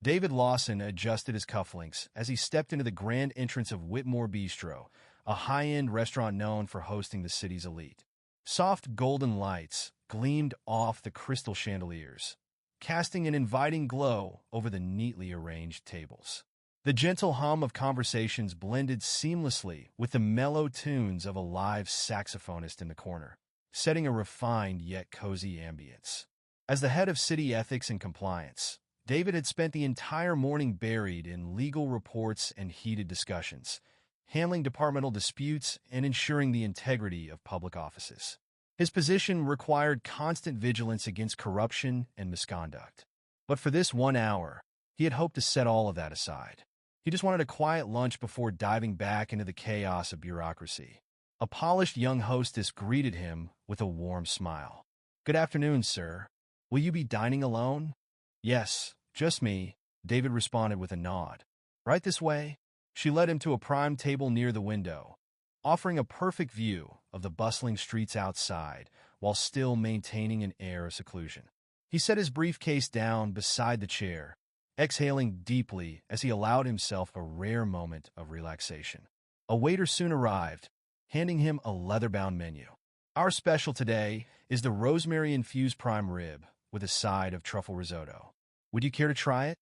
David Lawson adjusted his cufflinks as he stepped into the grand entrance of Whitmore Bistro, a high-end restaurant known for hosting the city's elite. Soft golden lights gleamed off the crystal chandeliers, casting an inviting glow over the neatly arranged tables. The gentle hum of conversations blended seamlessly with the mellow tunes of a live saxophonist in the corner, setting a refined yet cozy ambience. As the head of city ethics and compliance, David had spent the entire morning buried in legal reports and heated discussions, handling departmental disputes and ensuring the integrity of public offices. His position required constant vigilance against corruption and misconduct. But for this 1 hour, he had hoped to set all of that aside. He just wanted a quiet lunch before diving back into the chaos of bureaucracy. A polished young hostess greeted him with a warm smile. "Good afternoon, sir. Will you be dining alone?" "Yes, just me," David responded with a nod. "Right this way?" She led him to a prime table near the window, offering a perfect view of the bustling streets outside while still maintaining an air of seclusion. He set his briefcase down beside the chair, exhaling deeply as he allowed himself a rare moment of relaxation. A waiter soon arrived, handing him a leather-bound menu. "Our special today is the rosemary-infused prime rib with a side of truffle risotto. Would you care to try it?"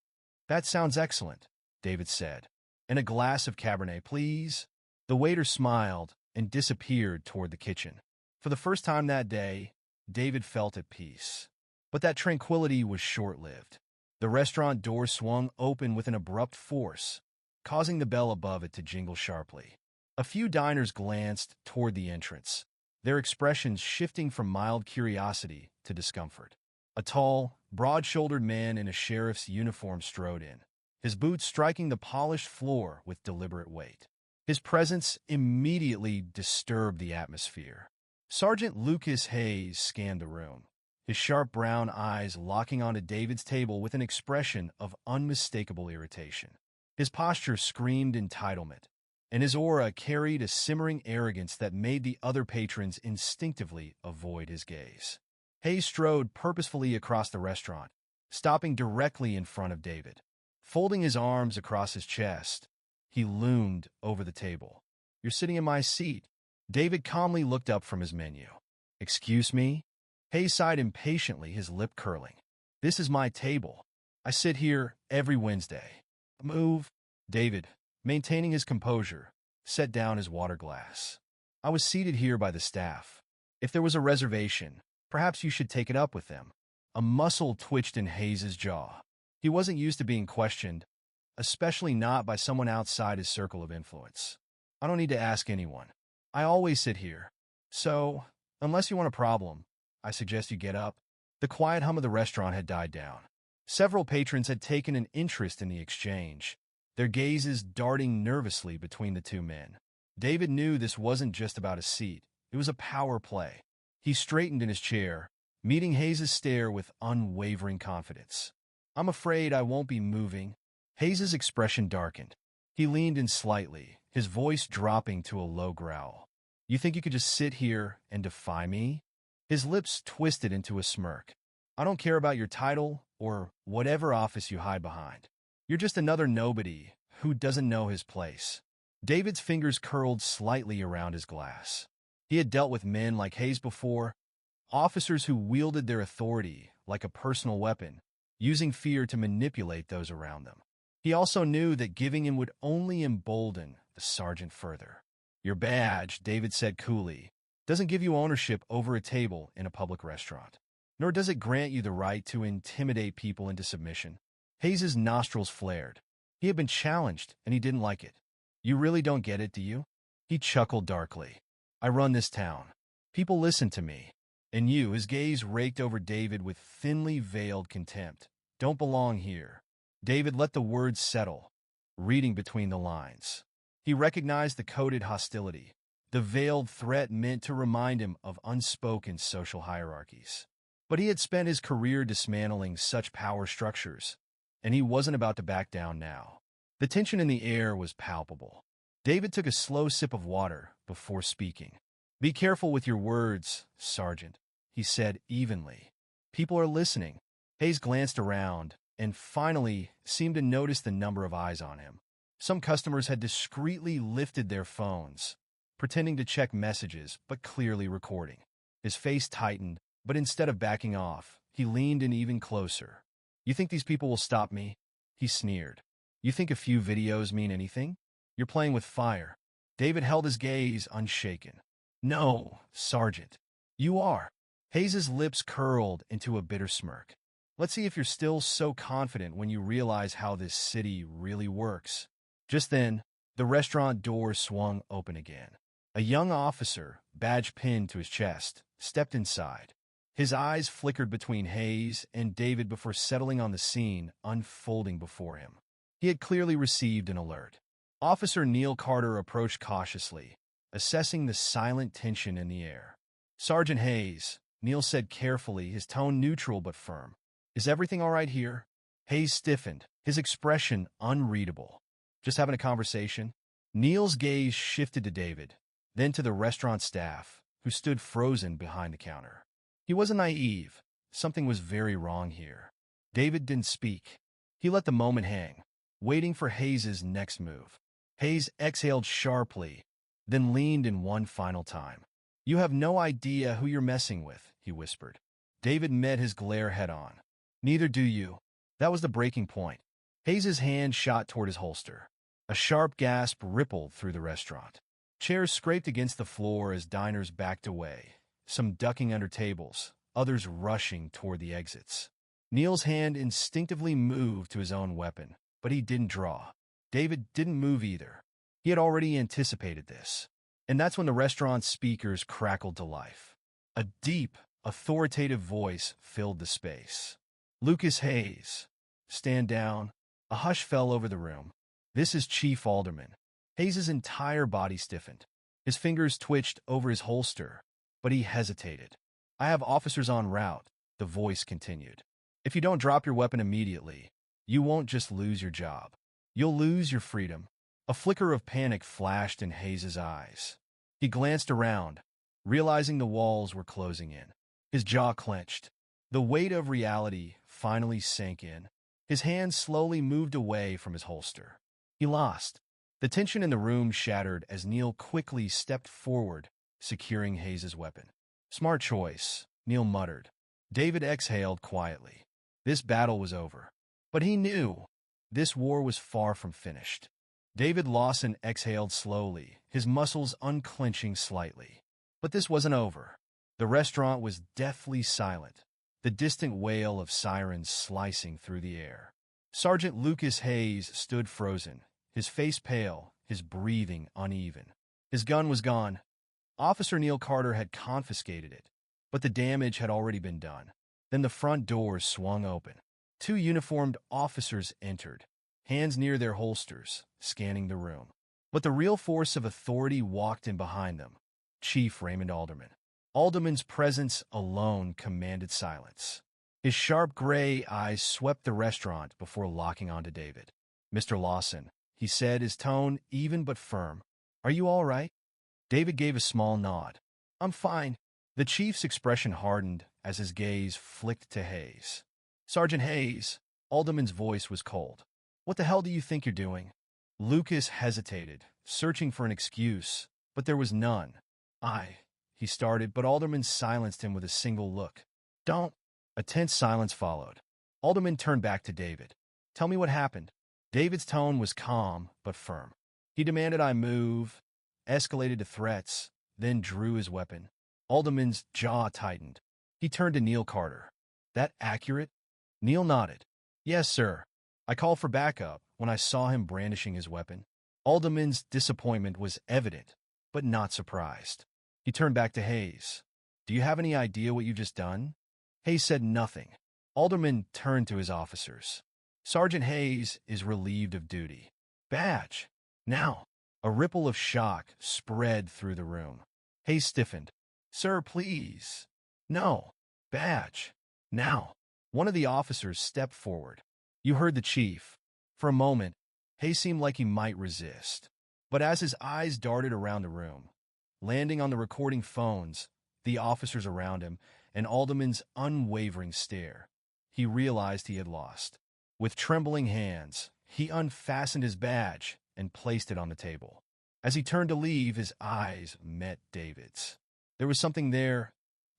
"That sounds excellent," David said. "And a glass of Cabernet, please." The waiter smiled and disappeared toward the kitchen. For the first time that day, David felt at peace. But that tranquility was short-lived. The restaurant door swung open with an abrupt force, causing the bell above it to jingle sharply. A few diners glanced toward the entrance, their expressions shifting from mild curiosity to discomfort. A tall, broad-shouldered man in a sheriff's uniform strode in, his boots striking the polished floor with deliberate weight. His presence immediately disturbed the atmosphere. Sergeant Lucas Hayes scanned the room, his sharp brown eyes locking onto David's table with an expression of unmistakable irritation. His posture screamed entitlement, and his aura carried a simmering arrogance that made the other patrons instinctively avoid his gaze. Hayes strode purposefully across the restaurant, stopping directly in front of David. Folding his arms across his chest, he loomed over the table. "You're sitting in my seat." David calmly looked up from his menu. "Excuse me?" Hayes sighed impatiently, his lip curling. "This is my table. I sit here every Wednesday." "Move." David, maintaining his composure, set down his water glass. "I was seated here by the staff. If there was a reservation, perhaps you should take it up with them." A muscle twitched in Hayes's jaw. He wasn't used to being questioned, especially not by someone outside his circle of influence. "I don't need to ask anyone. I always sit here. So, unless you want a problem, I suggest you get up." The quiet hum of the restaurant had died down. Several patrons had taken an interest in the exchange, their gazes darting nervously between the two men. David knew this wasn't just about a seat. It was a power play. He straightened in his chair, meeting Hayes' stare with unwavering confidence. "I'm afraid I won't be moving." Hayes' expression darkened. He leaned in slightly, his voice dropping to a low growl. "You think you could just sit here and defy me?" His lips twisted into a smirk. "I don't care about your title or whatever office you hide behind. You're just another nobody who doesn't know his place." David's fingers curled slightly around his glass. He had dealt with men like Hayes before, officers who wielded their authority like a personal weapon, using fear to manipulate those around them. He also knew that giving him would only embolden the sergeant further. "Your badge," David said coolly, "doesn't give you ownership over a table in a public restaurant, nor does it grant you the right to intimidate people into submission." Hayes' nostrils flared. He had been challenged, and he didn't like it. "You really don't get it, do you?" He chuckled darkly. "I run this town. People listen to me. And you," his gaze raked over David with thinly veiled contempt, "don't belong here." David let the words settle, reading between the lines. He recognized the coded hostility, the veiled threat meant to remind him of unspoken social hierarchies. But he had spent his career dismantling such power structures, and he wasn't about to back down now. The tension in the air was palpable. David took a slow sip of water before speaking. "Be careful with your words, Sergeant," he said evenly. "People are listening." Hayes glanced around, and finally seemed to notice the number of eyes on him. Some customers had discreetly lifted their phones, pretending to check messages, but clearly recording. His face tightened, but instead of backing off, he leaned in even closer. "You think these people will stop me?" He sneered. "You think a few videos mean anything? You're playing with fire." David held his gaze unshaken. "No, Sergeant. You are." Hayes's lips curled into a bitter smirk. "Let's see if you're still so confident when you realize how this city really works." Just then, the restaurant door swung open again. A young officer, badge pinned to his chest, stepped inside. His eyes flickered between Hayes and David before settling on the scene unfolding before him. He had clearly received an alert. Officer Neil Carter approached cautiously, assessing the silent tension in the air. "Sergeant Hayes," Neil said carefully, his tone neutral but firm. "Is everything all right here?" Hayes stiffened, his expression unreadable. "Just having a conversation?" Neil's gaze shifted to David, then to the restaurant staff, who stood frozen behind the counter. He wasn't naive. Something was very wrong here. David didn't speak. He let the moment hang, waiting for Hayes's next move. Hayes exhaled sharply, then leaned in one final time. "You have no idea who you're messing with," he whispered. David met his glare head-on. "Neither do you." That was the breaking point. Hayes's hand shot toward his holster. A sharp gasp rippled through the restaurant. Chairs scraped against the floor as diners backed away, some ducking under tables, others rushing toward the exits. Neil's hand instinctively moved to his own weapon, but he didn't draw. David didn't move either. He had already anticipated this. And that's when the restaurant's speakers crackled to life. A deep, authoritative voice filled the space. "Lucas Hayes, stand down." A hush fell over the room. "This is Chief Alderman." Hayes's entire body stiffened. His fingers twitched over his holster, but he hesitated. "I have officers en route," the voice continued. "If you don't drop your weapon immediately, you won't just lose your job. You'll lose your freedom." A flicker of panic flashed in Hayes's eyes. He glanced around, realizing the walls were closing in. His jaw clenched. The weight of reality finally sank in. His hand slowly moved away from his holster. He lost. The tension in the room shattered as Neil quickly stepped forward, securing Hayes's weapon. "Smart choice," Neil muttered. David exhaled quietly. This battle was over. But he knew this war was far from finished. David Lawson exhaled slowly, his muscles unclenching slightly. But this wasn't over. The restaurant was deathly silent, the distant wail of sirens slicing through the air. Sergeant Lucas Hayes stood frozen, his face pale, his breathing uneven. His gun was gone. Officer Neil Carter had confiscated it, but the damage had already been done. Then the front doors swung open. Two uniformed officers entered, hands near their holsters, scanning the room. But the real force of authority walked in behind them. Chief Raymond Alderman. Alderman's presence alone commanded silence. His sharp gray eyes swept the restaurant before locking onto David. "Mr. Lawson," he said, his tone even but firm. "Are you all right?" David gave a small nod. "I'm fine." The chief's expression hardened as his gaze flicked to Hayes. "Sergeant Hayes," Alderman's voice was cold. "What the hell do you think you're doing?" Lucas hesitated, searching for an excuse, but there was none. He started, but Alderman silenced him with a single look. "Don't." A tense silence followed. Alderman turned back to David. "Tell me what happened." David's tone was calm but firm. He demanded I move, escalated to threats, then drew his weapon. Alderman's jaw tightened. He turned to Neil Carter. "That accurate?" Neil nodded. "Yes, sir. I called for backup when I saw him brandishing his weapon." Alderman's disappointment was evident, but not surprised. He turned back to Hayes. "Do you have any idea what you've just done?" Hayes said nothing. Alderman turned to his officers. "Sergeant Hayes is relieved of duty. Badge. Now." A ripple of shock spread through the room. Hayes stiffened. "Sir, please." "No. Badge. Now." One of the officers stepped forward. "You heard the chief." For a moment, Hayes seemed like he might resist. But as his eyes darted around the room, landing on the recording phones, the officers around him, and Alderman's unwavering stare, he realized he had lost. With trembling hands, he unfastened his badge and placed it on the table. As he turned to leave, his eyes met David's. There was something there,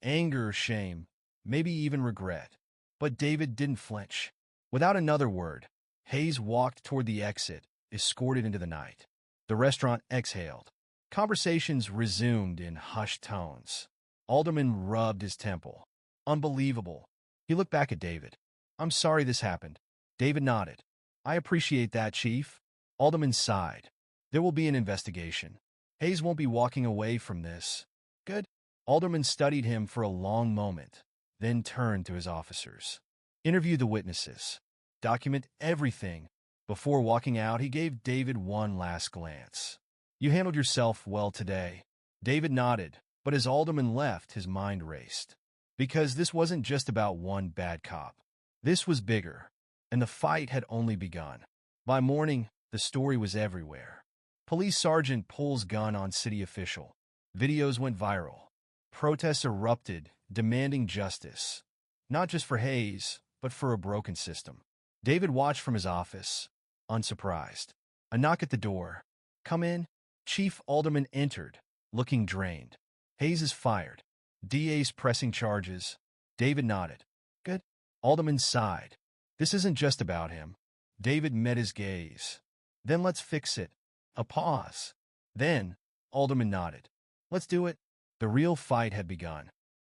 anger, shame, maybe even regret. But David didn't flinch. Without another word, Hayes walked toward the exit, escorted into the night. The restaurant exhaled. Conversations resumed in hushed tones. Alderman rubbed his temple. Unbelievable. He looked back at David. I'm sorry this happened. David nodded. I appreciate that, Chief. Alderman sighed. There will be an investigation. Hayes won't be walking away from this. Good. Alderman studied him for a long moment, then turned to his officers. Interview the witnesses. Document everything. Before walking out, he gave David one last glance. You handled yourself well today. David nodded, but as Alderman left, his mind raced. Because this wasn't just about one bad cop. This was bigger, and the fight had only begun. By morning, the story was everywhere. Police sergeant pulls gun on city official. Videos went viral. Protests erupted, demanding justice. Not just for Hayes, but for a broken system. David watched from his office, unsurprised. A knock at the door. Come in. Chief Alderman entered, looking drained. Hayes is fired. DA's pressing charges. David nodded. Good. Alderman sighed. This isn't just about him. David met his gaze. Then let's fix it. A pause. Then, Alderman nodded. Let's do it. The real fight had begun.